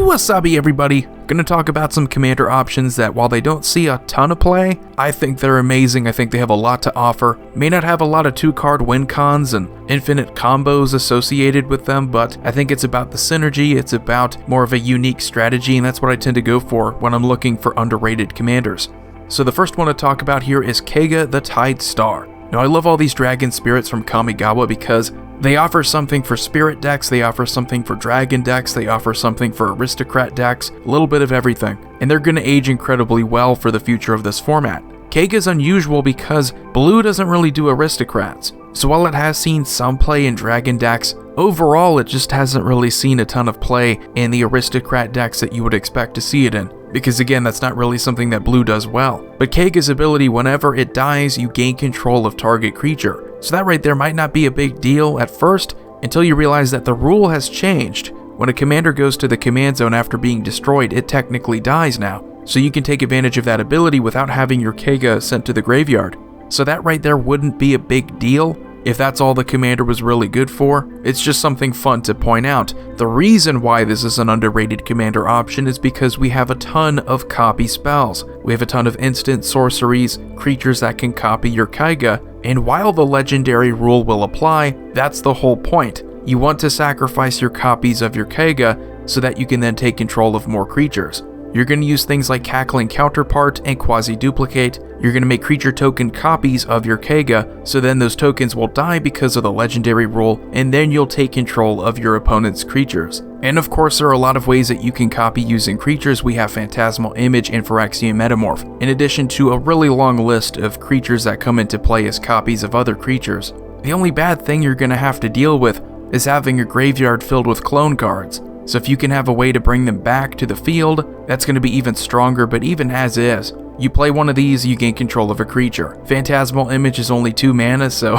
Wasabi everybody! Gonna talk about some commander options that while they don't see a ton of play, I think they're amazing. I think they have a lot to offer. May not have a lot of 2-card win cons and infinite combos associated with them, but I think it's about the synergy, it's about more of a unique strategy, and that's what I tend to go for when I'm looking for underrated commanders. So the first one to talk about here is Kaga the Tide Star. Now I love all these dragon spirits from Kamigawa because they offer something for spirit decks, they offer something for dragon decks, they offer something for aristocrat decks, a little bit of everything. And they're going to age incredibly well for the future of this format. Kaga's unusual because blue doesn't really do aristocrats. So while it has seen some play in dragon decks, overall it just hasn't really seen a ton of play in the aristocrat decks that you would expect to see it in. Because again, that's not really something that blue does well. But Kaga's ability, whenever it dies, you gain control of target creature. So that right there might not be a big deal at first, until you realize that the rule has changed. When a commander goes to the command zone after being destroyed, it technically dies now. So you can take advantage of that ability without having your Kaga sent to the graveyard. So that right there wouldn't be a big deal if that's all the commander was really good for. It's just something fun to point out. The reason why this is an underrated commander option is because we have a ton of copy spells. We have a ton of instant sorceries, creatures that can copy your Kaga, and while the legendary rule will apply, that's the whole point. You want to sacrifice your copies of your Kaga so that you can then take control of more creatures. You're going to use things like Cackling Counterpart and Quasi-Duplicate. You're going to make creature token copies of your Kaga, so then those tokens will die because of the legendary rule, and then you'll take control of your opponent's creatures. And of course, there are a lot of ways that you can copy using creatures. We have Phantasmal Image and Phyrexian Metamorph, in addition to a really long list of creatures that come into play as copies of other creatures. The only bad thing you're going to have to deal with is having a graveyard filled with clone cards. So if you can have a way to bring them back to the field, that's going to be even stronger, but even as is, you play one of these, you gain control of a creature. Phantasmal Image is only 2 mana, so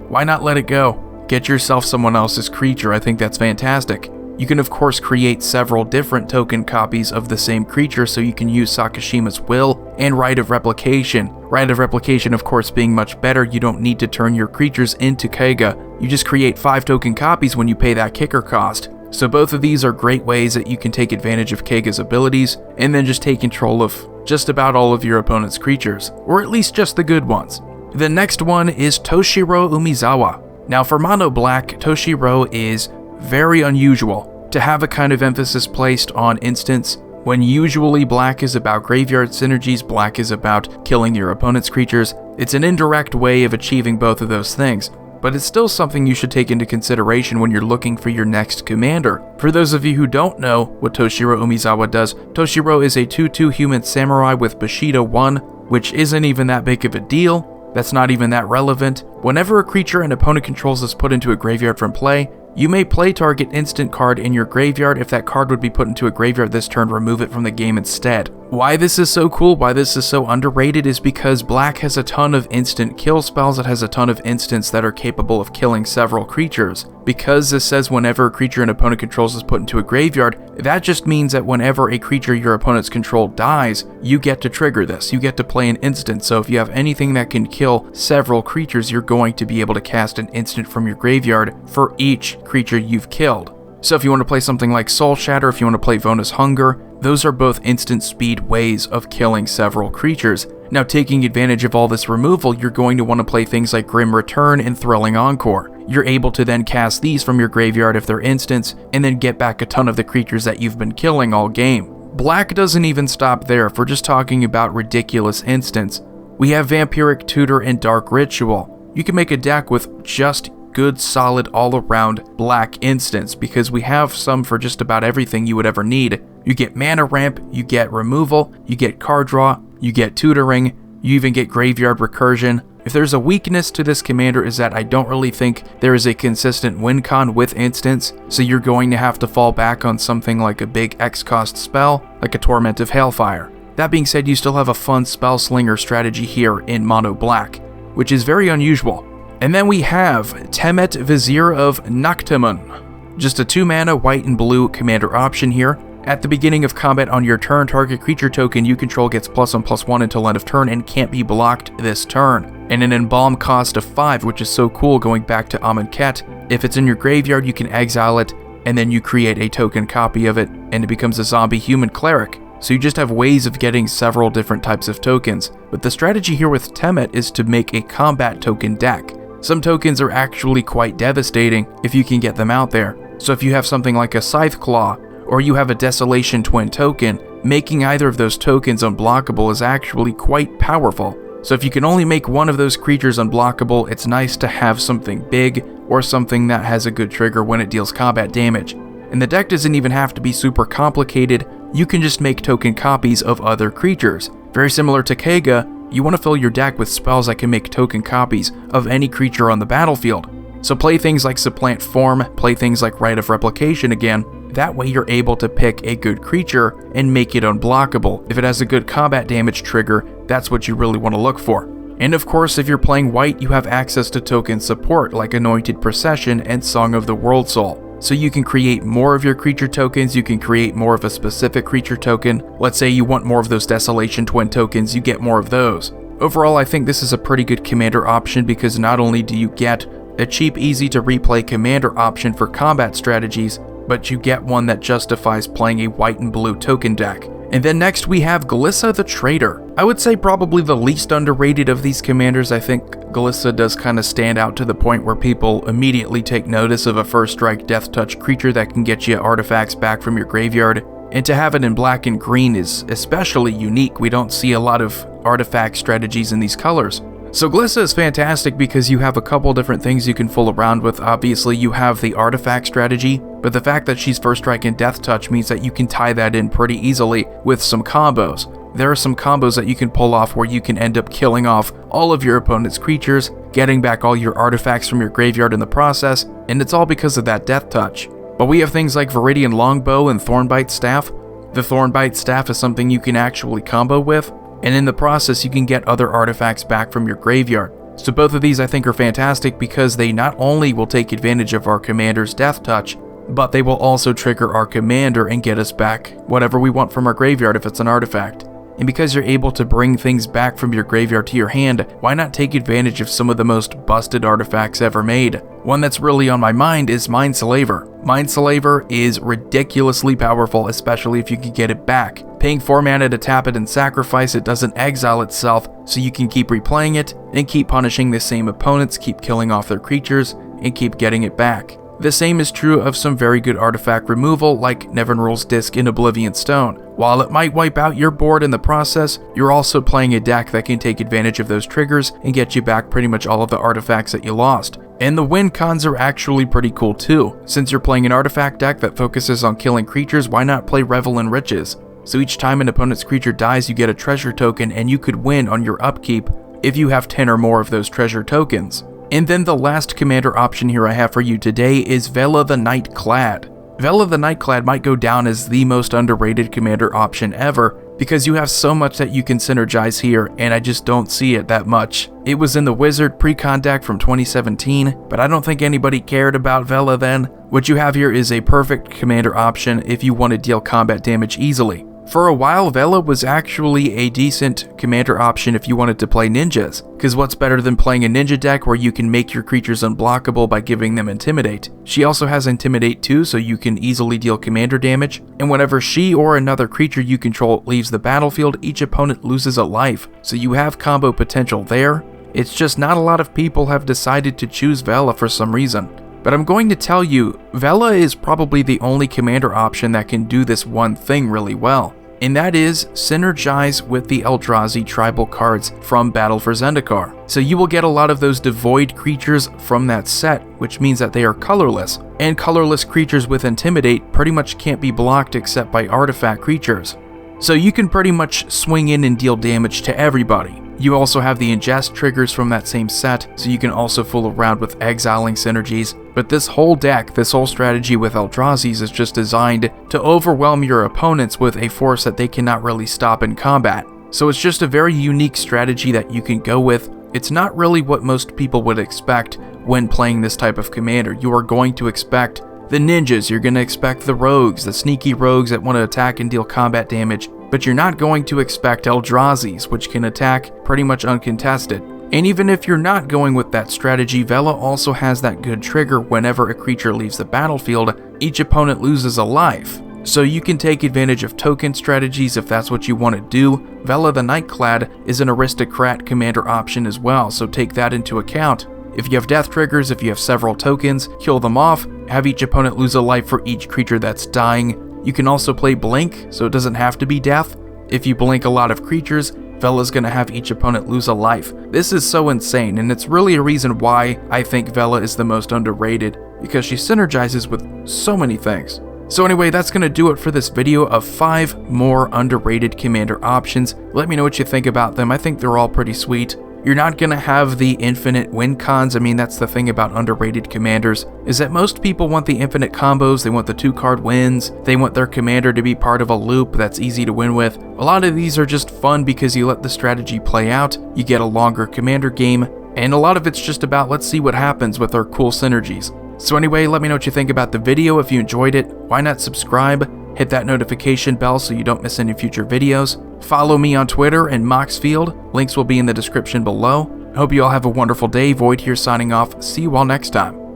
why not let it go? Get yourself someone else's creature, I think that's fantastic. You can of course create several different token copies of the same creature, so you can use Sakashima's Will and Rite of Replication. Rite of Replication of course being much better, you don't need to turn your creatures into Kaga. You just create 5 token copies when you pay that kicker cost. So both of these are great ways that you can take advantage of Kaga's abilities, and then just take control of just about all of your opponent's creatures, or at least just the good ones. The next one is Toshiro Umizawa. Now for mono black, Toshiro is very unusual to have a kind of emphasis placed on instants, when usually black is about graveyard synergies, black is about killing your opponent's creatures. It's an indirect way of achieving both of those things. But it's still something you should take into consideration when you're looking for your next commander. For those of you who don't know what Toshiro Umizawa does, Toshiro is a 2/2 human samurai with Bushido 1, which isn't even that big of a deal. That's not even that relevant. Whenever a creature an opponent controls is put into a graveyard from play, you may play target instant card in your graveyard. If that card would be put into a graveyard this turn, remove it from the game instead. Why this is so cool, why this is so underrated, is because black has a ton of instant kill spells. It has a ton of instants that are capable of killing several creatures. Because this says whenever a creature an opponent controls is put into a graveyard, that just means that whenever a creature your opponent's control dies, you get to trigger this. You get to play an instant. So if you have anything that can kill several creatures, you're going to be able to cast an instant from your graveyard for each creature you've killed. So if you want to play something like Soul Shatter, if you want to play Vona's Hunger, those are both instant speed ways of killing several creatures. Now taking advantage of all this removal, you're going to want to play things like Grim Return and Thrilling Encore. You're able to then cast these from your graveyard if they're instants, and then get back a ton of the creatures that you've been killing all game. Black doesn't even stop there. If we're just talking about ridiculous instants, we have Vampiric Tutor and Dark Ritual. You can make a deck with just good, solid, all-around black instants, because we have some for just about everything you would ever need. You get mana ramp, you get removal, you get card draw, you get tutoring, you even get graveyard recursion. If there's a weakness to this commander is that I don't really think there is a consistent win con with instants, so you're going to have to fall back on something like a big X cost spell, like a Torment of Hailfire. That being said, you still have a fun spell slinger strategy here in mono black, which is very unusual. And then we have Temet, Vizier of Nakhtamon. Just a 2 mana white and blue commander option here. At the beginning of combat on your turn, target creature token you control gets +1/+1 until end of turn and can't be blocked this turn. And an embalm cost of 5, which is so cool going back to Amonkhet. If it's in your graveyard, you can exile it, and then you create a token copy of it, and it becomes a zombie human cleric. So you just have ways of getting several different types of tokens. But the strategy here with Temet is to make a combat token deck. Some tokens are actually quite devastating if you can get them out there. So if you have something like a Scythe Claw, or you have a Desolation Twin token, making either of those tokens unblockable is actually quite powerful. So if you can only make one of those creatures unblockable, it's nice to have something big, or something that has a good trigger when it deals combat damage. And the deck doesn't even have to be super complicated, you can just make token copies of other creatures. Very similar to Kaga, you want to fill your deck with spells that can make token copies of any creature on the battlefield. So play things like Supplant Form, play things like Rite of Replication again. That way you're able to pick a good creature and make it unblockable. If it has a good combat damage trigger, that's what you really want to look for. And of course, if you're playing white, you have access to token support like Anointed Procession and Song of the World Soul. So you can create more of your creature tokens, you can create more of a specific creature token. Let's say you want more of those Desolation Twin tokens, you get more of those. Overall, I think this is a pretty good commander option because not only do you get a cheap, easy to replay commander option for combat strategies, but you get one that justifies playing a white and blue token deck. And then next we have Glissa the Trader. I would say probably the least underrated of these commanders. I think Glissa does kind of stand out to the point where people immediately take notice of a first strike death touch creature that can get you artifacts back from your graveyard. And to have it in black and green is especially unique. We don't see a lot of artifact strategies in these colors. So Glissa is fantastic because you have a couple different things you can fool around with. Obviously you have the artifact strategy, but the fact that she's first strike and death touch means that you can tie that in pretty easily with some combos. There are some combos that you can pull off where you can end up killing off all of your opponent's creatures, getting back all your artifacts from your graveyard in the process, and it's all because of that death touch. But we have things like Viridian Longbow and Thornbite Staff. The Thornbite Staff is something you can actually combo with, and in the process you can get other artifacts back from your graveyard. So both of these I think are fantastic because they not only will take advantage of our commander's death touch, but they will also trigger our commander and get us back whatever we want from our graveyard if it's an artifact. And because you're able to bring things back from your graveyard to your hand, why not take advantage of some of the most busted artifacts ever made? One that's really on my mind is Mindslaver. Mindslaver is ridiculously powerful, especially if you can get it back. Paying 4 mana to tap it and sacrifice it doesn't exile itself, so you can keep replaying it and keep punishing the same opponents, keep killing off their creatures, and keep getting it back. The same is true of some very good artifact removal like Nevinyrral's Disc in Oblivion Stone. While it might wipe out your board in the process, you're also playing a deck that can take advantage of those triggers and get you back pretty much all of the artifacts that you lost. And the win cons are actually pretty cool too. Since you're playing an artifact deck that focuses on killing creatures, why not play Revel in Riches? So each time an opponent's creature dies, you get a treasure token and you could win on your upkeep if you have 10 or more of those treasure tokens. And then the last commander option here I have for you today is Vela the Nightclad. Vela the Nightclad might go down as the most underrated commander option ever because you have so much that you can synergize here and I just don't see it that much. It was in the Wizard pre-con deck from 2017, but I don't think anybody cared about Vela then. What you have here is a perfect commander option if you want to deal combat damage easily. For a while, Vela was actually a decent commander option if you wanted to play ninjas, because what's better than playing a ninja deck where you can make your creatures unblockable by giving them Intimidate? She also has Intimidate too, so you can easily deal commander damage, and whenever she or another creature you control leaves the battlefield, each opponent loses a life, so you have combo potential there. It's just not a lot of people have decided to choose Vela for some reason. But I'm going to tell you, Vela is probably the only commander option that can do this one thing really well. And that is synergize with the Eldrazi tribal cards from Battle for Zendikar. So you will get a lot of those devoid creatures from that set, which means that they are colorless. And colorless creatures with Intimidate pretty much can't be blocked except by artifact creatures. So you can pretty much swing in and deal damage to everybody. You also have the ingest triggers from that same set, so you can also fool around with exiling synergies. But this whole deck, this whole strategy with Eldrazi's is just designed to overwhelm your opponents with a force that they cannot really stop in combat. So it's just a very unique strategy that you can go with. It's not really what most people would expect when playing this type of commander. You are going to expect the ninjas, you're going to expect the rogues, the sneaky rogues that want to attack and deal combat damage, but you're not going to expect Eldrazi's, which can attack pretty much uncontested. And even if you're not going with that strategy, Vela also has that good trigger whenever a creature leaves the battlefield each opponent loses a life. So you can take advantage of token strategies if that's what you want to do. Vela the Nightclad is an aristocrat commander option as well, so take that into account. If you have death triggers, if you have several tokens, kill them off, have each opponent lose a life for each creature that's dying. You can also play blink, so it doesn't have to be death. If you blink a lot of creatures, Vela's gonna have each opponent lose a life. This is so insane, and it's really a reason why I think Vela is the most underrated, because she synergizes with so many things. So anyway, that's going to do it for this video of 5 more underrated commander options. Let me know what you think about them. I think they're all pretty sweet. You're not going to have the infinite win cons. I mean, that's the thing about underrated commanders, is that most people want the infinite combos, they want the 2-card wins, they want their commander to be part of a loop that's easy to win with. A lot of these are just fun because you let the strategy play out, you get a longer commander game, and a lot of it's just about let's see what happens with our cool synergies. So anyway, let me know what you think about the video. If you enjoyed it, why not subscribe? Hit that notification bell so you don't miss any future videos. Follow me on Twitter and Moxfield. Links will be in the description below. I hope you all have a wonderful day. Void here signing off. See you all next time.